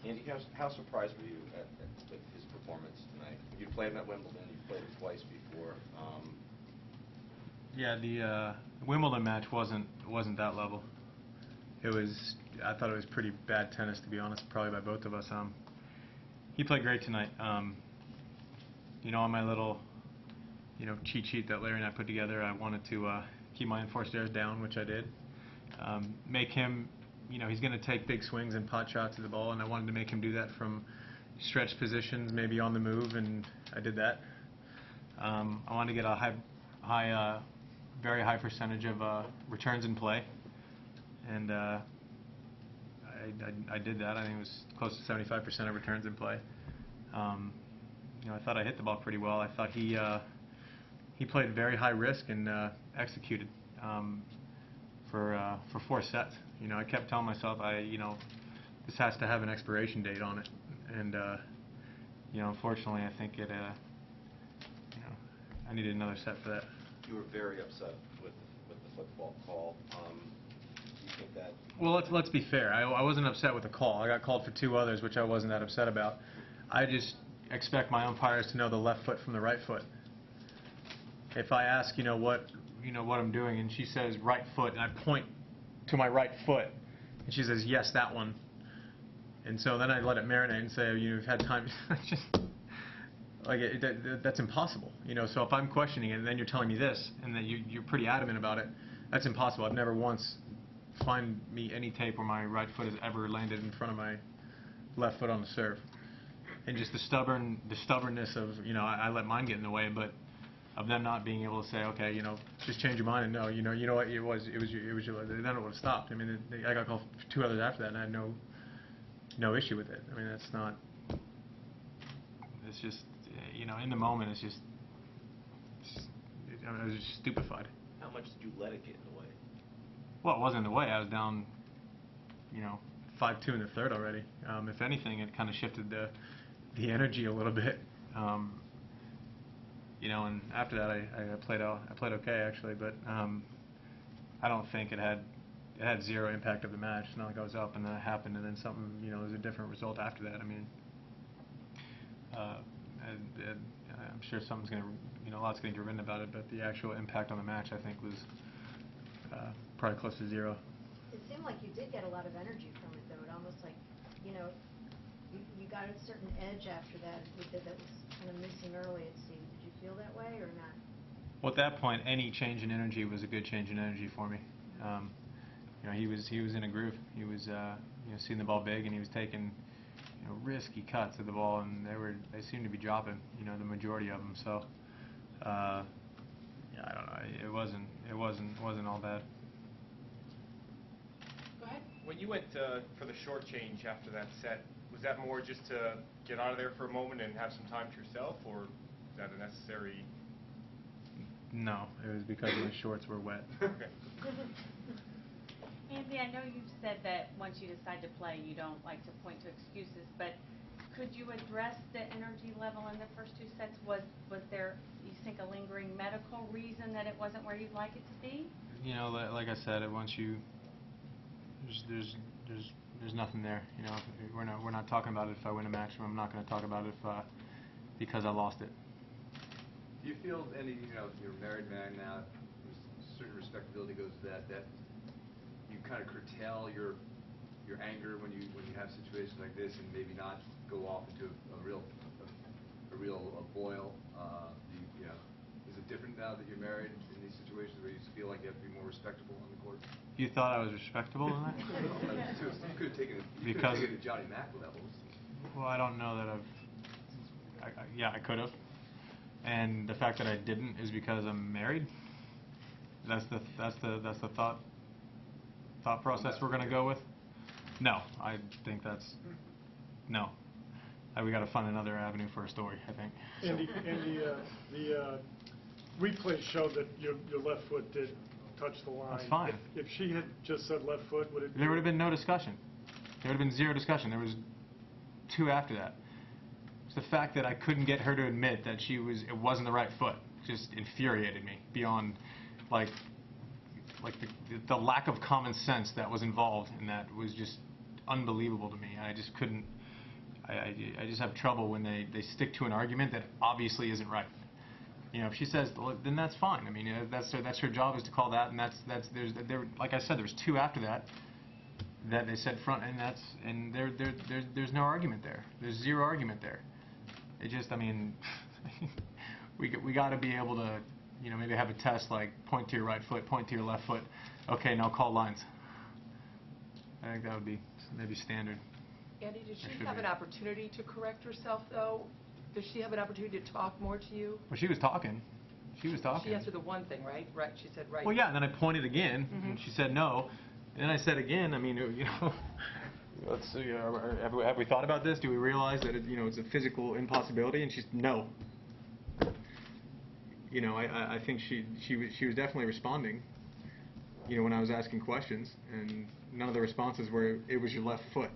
Andy, how surprised were you with his performance tonight? You played him at Wimbledon. You played him twice before. Yeah, the Wimbledon match wasn't that level. I thought it was pretty bad tennis, to be honest, probably by both of us. He played great tonight. On my little, cheat sheet that Larry and I put together, I wanted to keep my enforced errors down, which I did. Make him, he's going to take big swings and pot shots at the ball, and I wanted to make him do that from stretch positions, maybe on the move, and I did that. I wanted to get a very high percentage of returns in play, and I did that. I think it was close to 75% of returns in play. I thought I hit the ball pretty well. I thought he played very high risk and executed for 4 sets. I kept telling myself, this has to have an expiration date on it, and unfortunately, I think I needed another set for that. You were very upset with the football call. Do you think that? Well, let's be fair. I wasn't upset with the call. I got called for 2 others, which I wasn't that upset about. I just expect my umpires to know the left foot from the right foot. If I ask, what I'm doing, and she says right foot, and I point to my right foot, and she says yes, that one, and so then I let it marinate and say, you've had time. Just like that's impossible. So if I'm questioning it, and then you're telling me this, and then you're pretty adamant about it, that's impossible. I've never once find me any tape where my right foot has ever landed in front of my left foot on the serve. And just the stubbornness of, I let mine get in the way, but of them not being able to say, okay, just change your mind and no, you know what, it was your, then it would have stopped. I mean, I got called for 2 others after that, and I had no issue with it. I mean, it's just, in the moment, I was just stupefied. How much did you let it get in the way? Well, it wasn't in the way. I was down, 5-2 in the third already. If anything, it kind of shifted the energy a little bit. And after that, I played okay actually, but I don't think it had 0 impact of the match. It's not like I was up and then it happened and then something, there was a different result after that. I mean, I'm sure something's going to, lots going to get written about it, but the actual impact on the match, I think, was probably close to 0. It seemed like you did get a lot of energy from it, though. It almost like, you got a certain edge after that that was kind of missing early, it seemed. Did you feel that way or not? Well, at that point, any change in energy was a good change in energy for me. He was in a groove. He was seeing the ball big, and he was taking risky cuts at the ball, and they seemed to be dropping, the majority of them. So I don't know. It wasn't all bad. Go ahead. When you went for the short change after that set, was that more just to get out of there for a moment and have some time to yourself, or was that a necessary? No, it was because my shorts were wet. Okay. Andy, I know you've said that once you decide to play, you don't like to point to excuses, but could you address the energy level in the first 2 sets? Was there, you think, a lingering medical reason that it wasn't where you'd like it to be? Like I said, once you there's nothing there. We're not talking about it if I win a match. I'm not going to talk about it because I lost it. Do you feel, Andy, you're a married man now, certain respectability goes to that you kind of curtail your anger when you have situations like this and maybe not go off into a real boil? Is it different now that you're married in these situations where you feel like you have to be more respectable on the court? You thought I was respectable in that? You could have taken it to Johnny Mack levels. Well, I don't know that I could have. And the fact that I didn't is because I'm married. That's the thought process we're going to go with. No, I think no. We got to find another avenue for a story, I think. Andy, the replay showed that your left foot did touch the line. That's fine. If she had just said left foot, there would have been no discussion. There would have been 0 discussion. There was 2 after that. It's the fact that I couldn't get her to admit that it wasn't the right foot just infuriated me beyond like the lack of common sense that was involved in that was just unbelievable to me. I just couldn't I just have trouble when they stick to an argument that obviously isn't right. You know, if she says, "Look," then that's fine. I mean, that's her job is to call that, and like I said, there was two after that they said front, and there's no argument there. There's zero argument there. It just, I mean, we got to be able to, you know, maybe have a test like point to your right foot, point to your left foot. Okay, now call lines. I think that would be maybe standard. Andy, did Or she should have be. an opportunity to correct herself, though? Does she have an opportunity to talk more to you? Well, she was talking. She was talking. She answered the one thing, right? Right, she said right. Well, yeah, and then I pointed again, and she said no. And then I said again, I mean, you know, let's see, have we thought about this? Do we realize that, you know, it's a physical impossibility? And she's, no. You know, I think she was definitely responding, you know, when I was asking questions, and none of the responses were, it was your left foot.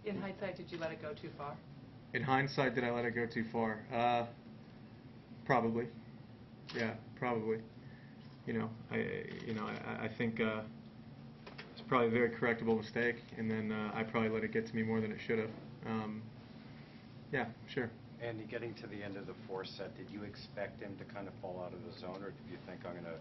In hindsight, did you let it go too far? In hindsight, did I let it go too far? Probably. Yeah, probably. You know, I think it's probably a very correctable mistake, and then I probably let it get to me more than it should have. Yeah, sure. Andy, getting to the end of the fourth set, did you expect him to kind of fall out of the zone, or did you think, I'm going to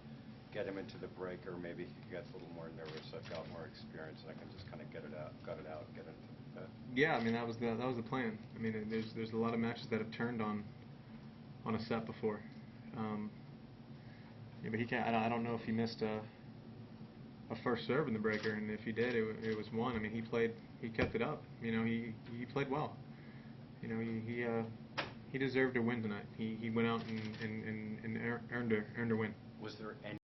get him into the break, or maybe he gets a little more nervous, I've got more experience, and I can just kind of get it out, get into the bed? Yeah, I mean, that was the plan. I mean, there's a lot of matches that have turned on a set before. Yeah, but he can't. I don't know if he missed a first serve in the breaker, and if he did, it was one. I mean, he kept it up. You know, he played well. You know, he deserved a win tonight. He went out and earned a win. Was there any